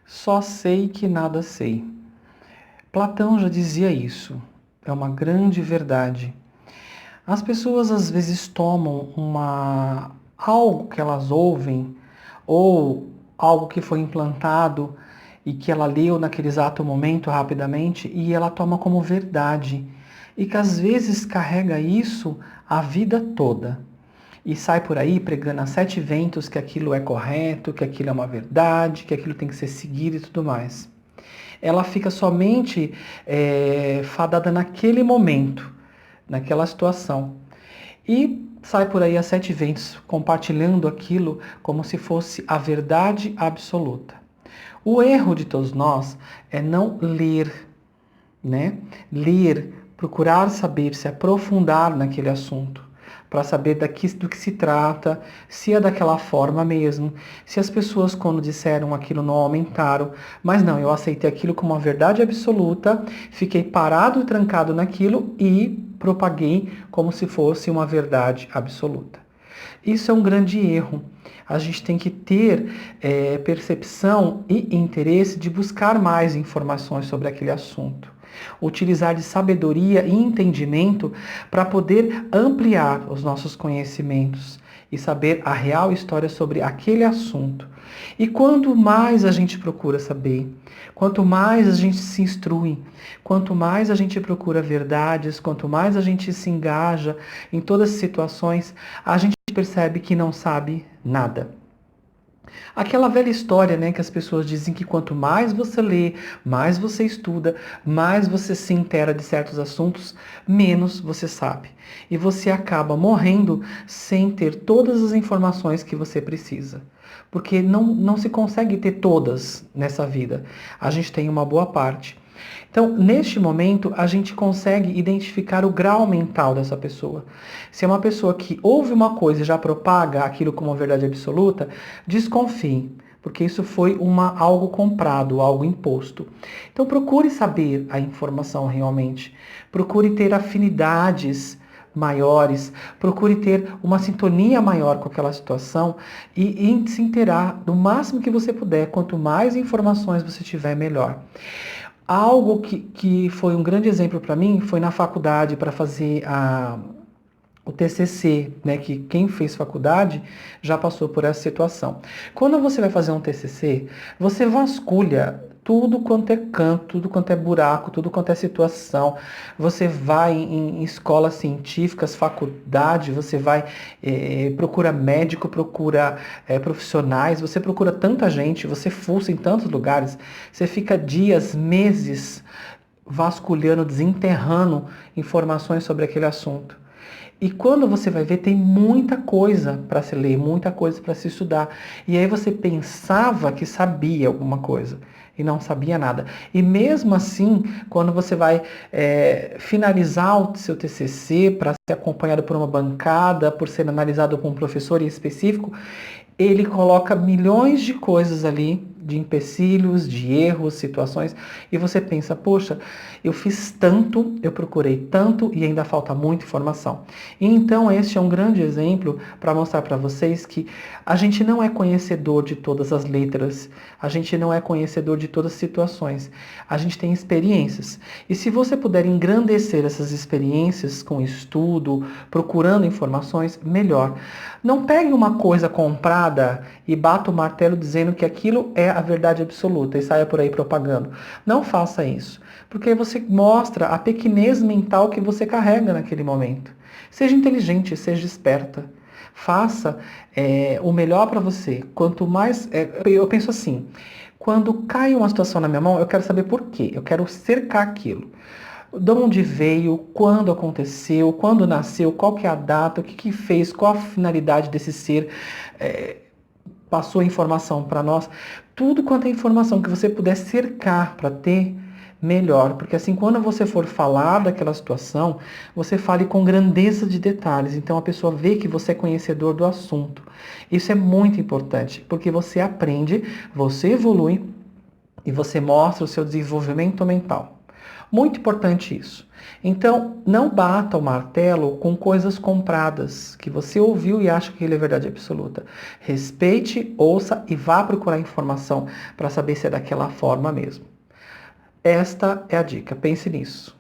Só sei que nada sei. Platão já dizia isso. É uma grande verdade. As pessoas às vezes tomam algo que elas ouvem ou algo que foi implantado e que ela leu naquele exato momento rapidamente e ela toma como verdade e que às vezes carrega isso a vida toda e sai por aí pregando a sete ventos que aquilo é correto, que aquilo é uma verdade, que aquilo tem que ser seguido e tudo mais. Ela fica somente fadada naquele momento, naquela situação. E sai por aí a sete ventos compartilhando aquilo como se fosse a verdade absoluta. O erro de todos nós é não ler, né? Ler, procurar saber, se aprofundar naquele assunto, para saber do que se trata, se é daquela forma mesmo, se as pessoas quando disseram aquilo não aumentaram, mas não, eu aceitei aquilo como uma verdade absoluta, fiquei parado e trancado naquilo e propaguei como se fosse uma verdade absoluta. Isso é um grande erro. A gente tem que ter percepção e interesse de buscar mais informações sobre aquele assunto. Utilizar de sabedoria e entendimento para poder ampliar os nossos conhecimentos e saber a real história sobre aquele assunto. E quanto mais a gente procura saber, quanto mais a gente se instrui, quanto mais a gente procura verdades, quanto mais a gente se engaja em todas as situações, a gente percebe que não sabe nada. Aquela velha história, né, que as pessoas dizem que quanto mais você lê, mais você estuda, mais você se intera de certos assuntos, menos você sabe. E você acaba morrendo sem ter todas as informações que você precisa. Porque não se consegue ter todas nessa vida. A gente tem uma boa parte. Então, neste momento, a gente consegue identificar o grau mental dessa pessoa. Se é uma pessoa que ouve uma coisa e já propaga aquilo como uma verdade absoluta, desconfie, porque isso foi algo comprado, algo imposto. Então, procure saber a informação realmente. Procure ter afinidades maiores, procure ter uma sintonia maior com aquela situação e se inteirar do máximo que você puder. Quanto mais informações você tiver, melhor. Algo que foi um grande exemplo para mim foi na faculdade para fazer o TCC, né, que quem fez faculdade já passou por essa situação. Quando você vai fazer um TCC, você vasculha tudo quanto é canto, tudo quanto é buraco, tudo quanto é situação. Você vai em escolas científicas, faculdade, você vai, procura médico, procura profissionais, você procura tanta gente, você fuça em tantos lugares, você fica dias, meses vasculhando, desenterrando informações sobre aquele assunto. E quando você vai ver, tem muita coisa para se ler, muita coisa para se estudar. E aí você pensava que sabia alguma coisa e não sabia nada. E mesmo assim, quando você vai finalizar o seu TCC para ser acompanhado por uma bancada, por ser analisado por um professor em específico, ele coloca milhões de coisas ali, de empecilhos, de erros, situações, e você pensa, poxa, eu fiz tanto, eu procurei tanto e ainda falta muita informação. E então este é um grande exemplo para mostrar para vocês que a gente não é conhecedor de todas as letras, a gente não é conhecedor de todas as situações, a gente tem experiências. E se você puder engrandecer essas experiências com estudo, procurando informações, melhor. Não pegue uma coisa comprada e bata o martelo dizendo que aquilo é a verdade absoluta e saia por aí propagando. Não faça isso, porque você mostra a pequenez mental que você carrega naquele momento. Seja inteligente, seja esperta. Faça o melhor para você. Quanto mais. Eu penso assim: quando cai uma situação na minha mão, eu quero saber por quê. Eu quero cercar aquilo. De onde veio, quando aconteceu, quando nasceu, qual que é a data, o que que fez, qual a finalidade desse ser, passou a informação para nós. Tudo quanto é informação que você puder cercar para ter, melhor. Porque assim, quando você for falar daquela situação, você fale com grandeza de detalhes. Então a pessoa vê que você é conhecedor do assunto. Isso é muito importante, porque você aprende, você evolui e você mostra o seu desenvolvimento mental. Muito importante isso. Então, não bata o martelo com coisas compradas, que você ouviu e acha que ele é verdade absoluta. Respeite, ouça e vá procurar informação para saber se é daquela forma mesmo. Esta é a dica, pense nisso.